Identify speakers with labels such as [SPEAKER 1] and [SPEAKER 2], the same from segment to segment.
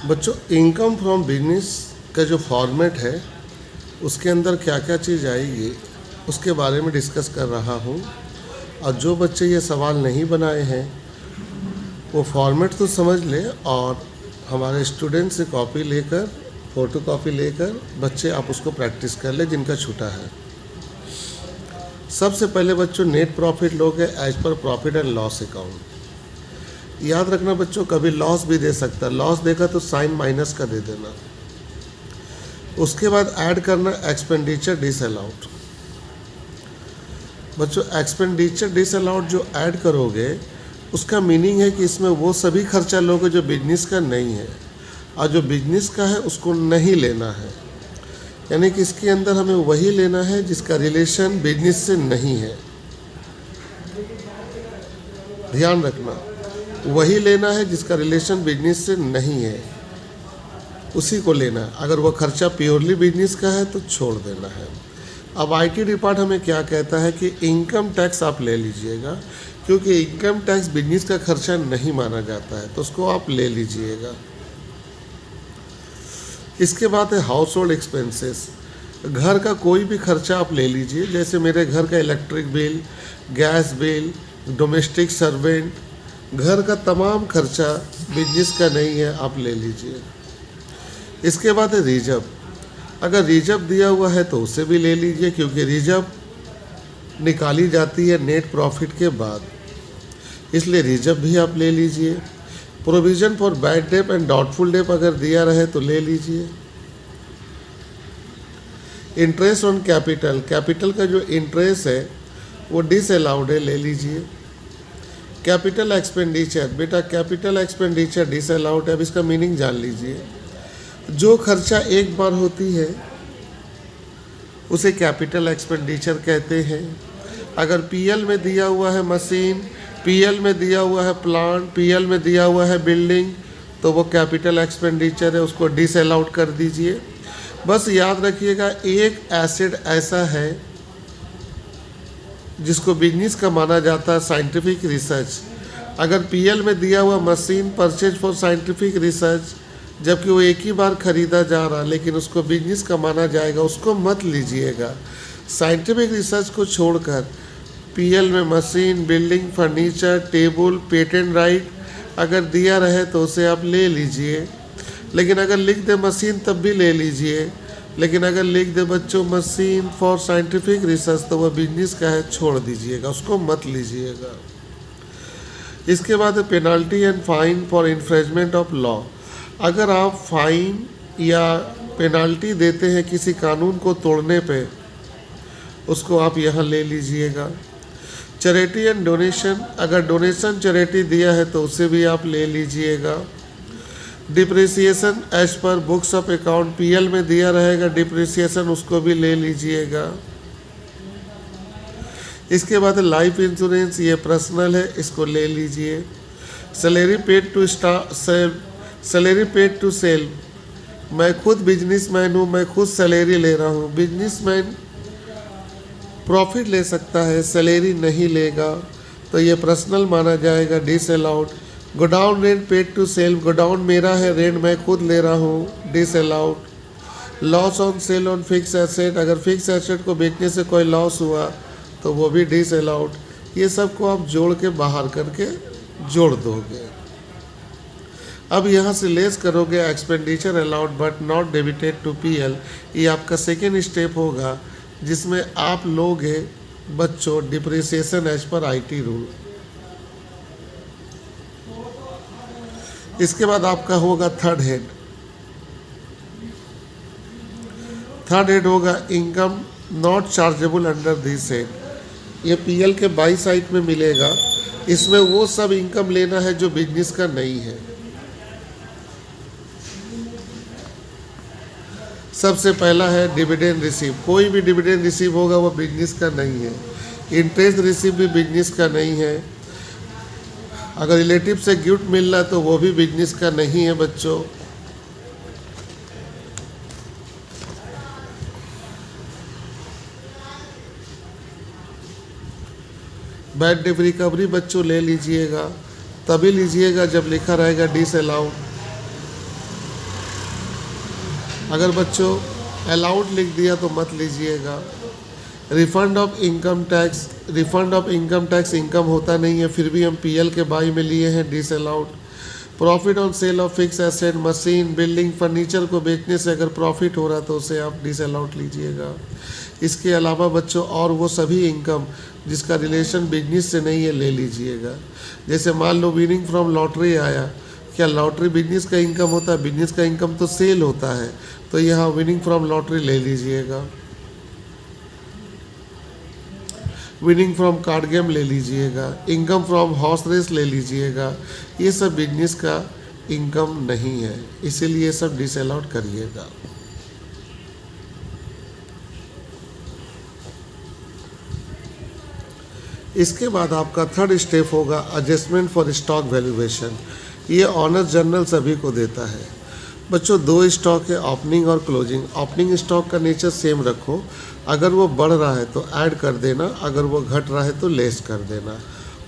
[SPEAKER 1] बच्चों, income from business का जो फॉर्मेट है उसके अंदर क्या क्या चीज़ आएगी उसके बारे में डिस्कस कर रहा हूँ। और जो बच्चे ये सवाल नहीं बनाए हैं वो फॉर्मेट तो समझ ले और हमारे स्टूडेंट से कॉपी लेकर, फ़ोटो कॉपी लेकर बच्चे आप उसको प्रैक्टिस कर ले जिनका छूटा है। सबसे पहले बच्चों नेट प्रॉफिट लोगे as per profit and loss account. याद रखना बच्चों, कभी लॉस भी दे सकता है, लॉस देगा तो साइन माइनस का दे देना। उसके बाद ऐड करना एक्सपेंडिचर डिसअलाउड। बच्चों एक्सपेंडिचर डिसअलाउड जो ऐड करोगे उसका मीनिंग है कि इसमें वो सभी खर्चा लोगे जो बिजनेस का नहीं है, और जो बिजनेस का है उसको नहीं लेना है। यानी कि इसके अंदर हमें वही लेना है जिसका रिलेशन बिजनेस से नहीं है। ध्यान रखना, वही लेना है जिसका रिलेशन बिजनेस से नहीं है, उसी को लेना है। अगर वह खर्चा प्योरली बिजनेस का है तो छोड़ देना है। अब आईटी डिपार्ट हमें क्या कहता है कि इनकम टैक्स आप ले लीजिएगा, क्योंकि इनकम टैक्स बिजनेस का खर्चा नहीं माना जाता है, तो उसको आप ले लीजिएगा। इसके बाद है हाउस होल्ड एक्सपेंसेस। घर का कोई भी खर्चा आप ले लीजिए, जैसे मेरे घर का electric bill, gas bill, domestic servant, घर का तमाम खर्चा बिजनेस का नहीं है, आप ले लीजिए। इसके बाद है रिजर्व। अगर रिजर्व दिया हुआ है तो उसे भी ले लीजिए, क्योंकि रिजर्व निकाली जाती है नेट प्रॉफिट के बाद, इसलिए रिजर्व भी आप ले लीजिए। Provision for bad debt and doubtful debt अगर दिया रहे तो ले लीजिए। इंटरेस्ट ऑन कैपिटल, कैपिटल का जो इंटरेस्ट है वो डिसअलाउड है, ले लीजिए। कैपिटल एक्सपेंडिचर, बेटा कैपिटल एक्सपेंडिचर डिसअलाउड है। अब इसका मीनिंग जान लीजिए। जो खर्चा एक बार होती है उसे कैपिटल एक्सपेंडिचर कहते हैं। अगर पीएल में दिया हुआ है मशीन, पीएल में दिया हुआ है प्लांट, पीएल में दिया हुआ है बिल्डिंग, तो वो कैपिटल एक्सपेंडिचर है, उसको डिसअलाउड कर दीजिए। बस याद रखिएगा, एक एसेट ऐसा है जिसको बिजनेस का माना जाता है साइंटिफिक रिसर्च। अगर पीएल में दिया हुआ machine purchase for scientific research, जबकि वो एक ही बार खरीदा जा रहा लेकिन उसको बिजनेस का माना जाएगा, उसको मत लीजिएगा। साइंटिफिक रिसर्च को छोड़कर पीएल में machine, building, furniture, table, patent right अगर दिया रहे तो उसे आप ले लीजिए। लेकिन अगर लिख दे मशीन तब भी ले लीजिए, लेकिन अगर लिख दे बच्चों मशीन फॉर साइंटिफिक रिसर्च तो वह बिजनेस का है, छोड़ दीजिएगा, उसको मत लीजिएगा। इसके बाद penalty and fine for infringement of law. अगर आप फाइन या पेनाल्टी देते हैं किसी कानून को तोड़ने पे, उसको आप यहाँ ले लीजिएगा। चैरिटी एंड डोनेशन, अगर डोनेशन चैरिटी दिया है तो उसे भी आप ले लीजिएगा। Depreciation as per books of account, PL में दिया रहेगा डिप्रिसिएशन, उसको भी ले लीजिएगा। इसके बाद लाइफ इंश्योरेंस, ये पर्सनल है, इसको ले लीजिए। Salary paid to salary paid to self, मैं खुद बिजनेसमैन हूँ, मैं खुद सैलरी ले रहा हूँ। बिजनेसमैन प्रॉफिट ले सकता है, सैलरी नहीं लेगा, तो ये पर्सनल माना जाएगा, disallowed. Godown rent paid to self, godown मेरा है, रेंट मैं खुद ले रहा हूँ, disallowed. Loss on sale on fix asset, अगर फिक्स एसेट को बेचने से कोई लॉस हुआ तो वो भी डिसअलाउड। ये सब को आप जोड़ के बाहर करके जोड़ दोगे। अब यहाँ से लेस करोगे expenditure allowed but not debited to PL. ये आपका सेकेंड स्टेप होगा जिसमें आप लोगे बच्चों depreciation as per IT rule. इसके बाद आपका होगा थर्ड हेड। थर्ड हेड होगा income not chargeable under this head. ये पीएल के 22 साइड में मिलेगा। इसमें वो सब इनकम लेना है जो बिजनेस का नहीं है। सबसे पहला है डिविडेंड रिसीव। कोई भी डिविडेंड रिसीव होगा वो बिजनेस का नहीं है। इंटरेस्ट रिसीव भी बिजनेस का नहीं है। अगर रिलेटिव से गिफ्ट मिल रहा है तो वो भी बिजनेस का नहीं है बच्चों। बैड डेट रिकवरी बच्चों ले लीजिएगा, तभी लीजिएगा जब लिखा रहेगा डिसअलाउड। अगर बच्चों अलाउड लिख दिया तो मत लीजिएगा। Refund of income tax income होता नहीं है, फिर भी हम पीएल के बाई में लिए हैं, disallowed. Profit on sale of fix asset, machine, building, furniture को बेचने से अगर प्रॉफिट हो रहा तो उसे आप डिसअलाउड लीजिएगा। इसके अलावा बच्चों और वो सभी इनकम जिसका रिलेशन बिजनेस से नहीं है ले लीजिएगा। जैसे मान लो विनिंग फ्रॉम लॉटरी आया, क्या लॉटरी बिजनेस का इनकम होता है? बिजनेस का इनकम तो सेल होता है, तो यहाँ विनिंग फ्रॉम लॉटरी ले लीजिएगा। विनिंग फ्रॉम कार्ड गेम ले लीजिएगा, इनकम फ्रॉम हॉर्स रेस ले लीजिएगा। ये सब बिजनेस का इनकम नहीं है, इसीलिए ये सब डिसअलाउड करिएगा। इसके बाद आपका थर्ड स्टेप होगा एडजस्टमेंट फॉर स्टॉक वैल्यूएशन। ये ऑनर्स जनरल सभी को देता है। बच्चों दो स्टॉक है, ओपनिंग और क्लोजिंग। ओपनिंग स्टॉक का नेचर सेम रखो, अगर वो बढ़ रहा है तो ऐड कर देना, अगर वो घट रहा है तो लेस कर देना।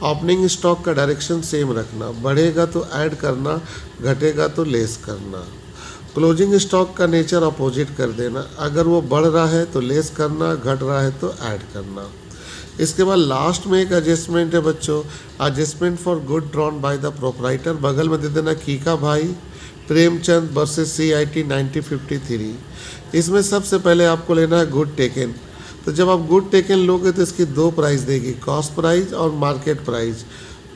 [SPEAKER 1] ओपनिंग स्टॉक का डायरेक्शन सेम रखना, बढ़ेगा तो ऐड करना, घटेगा तो लेस करना। क्लोजिंग स्टॉक का नेचर अपोजिट कर देना, अगर वो बढ़ रहा है तो लेस करना, घट रहा है तो ऐड करना। इसके बाद लास्ट में एक एडजस्टमेंट है बच्चों, adjustment for good drawn by the proprietor. बगल में दे देना कीका भाई प्रेमचंद वर्सेस CIT 1953। इसमें सबसे पहले आपको लेना है गुड टेकन। तो जब आप गुड टेकन लोगे तो इसकी दो प्राइस देगी, कॉस्ट प्राइस और market price,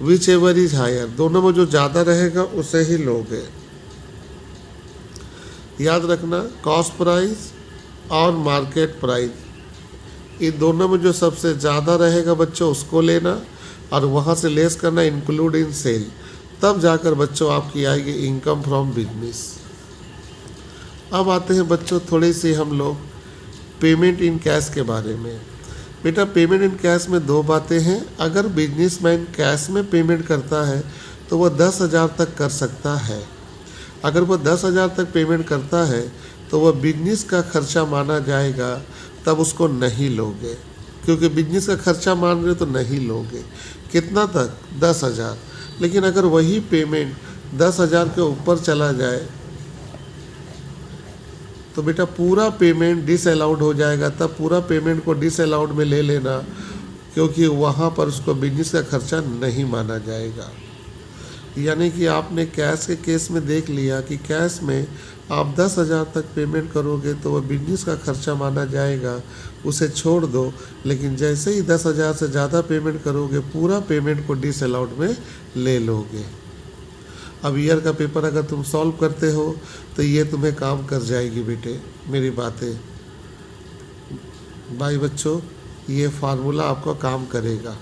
[SPEAKER 1] which ever is higher. दोनों में जो ज़्यादा रहेगा उसे ही लोगे। याद रखना, कॉस्ट प्राइस और मार्केट प्राइस, इन दोनों में जो सबसे ज़्यादा रहेगा बच्चों उसको लेना और वहाँ से लेस करना, इंक्लूड इन सेल। तब जाकर बच्चों आपकी आएगी इनकम फ्रॉम बिजनेस। अब आते हैं बच्चों थोड़ी सी हम लोग पेमेंट इन कैश के बारे में। बेटा पेमेंट इन कैश में दो बातें हैं। अगर बिजनेसमैन कैश में पेमेंट करता है तो वह 10,000 तक कर सकता है। अगर वह 10,000 तक पेमेंट करता है तो वह बिजनेस का खर्चा माना जाएगा, तब उसको नहीं लोगे, क्योंकि बिजनेस का खर्चा मान रहे तो नहीं लोगे। कितना तक? 10,000। लेकिन अगर वही पेमेंट 10,000 के ऊपर चला जाए तो बेटा पूरा पेमेंट डिसअलाउड हो जाएगा, तब पूरा पेमेंट को डिसअलाउड में ले लेना, क्योंकि वहाँ पर उसको बिजनेस का खर्चा नहीं माना जाएगा। यानी कि आपने कैश के केस में देख लिया कि कैश में आप 10,000 तक पेमेंट करोगे तो वह बिजनेस का खर्चा माना जाएगा, उसे छोड़ दो। लेकिन जैसे ही 10,000 से ज़्यादा पेमेंट करोगे पूरा पेमेंट को डिसअलाउड में ले लोगे। अब ईयर का पेपर अगर तुम सॉल्व करते हो तो ये तुम्हें काम कर जाएगी बेटे, मेरी बातें भाई बच्चों, ये फार्मूला आपको काम करेगा।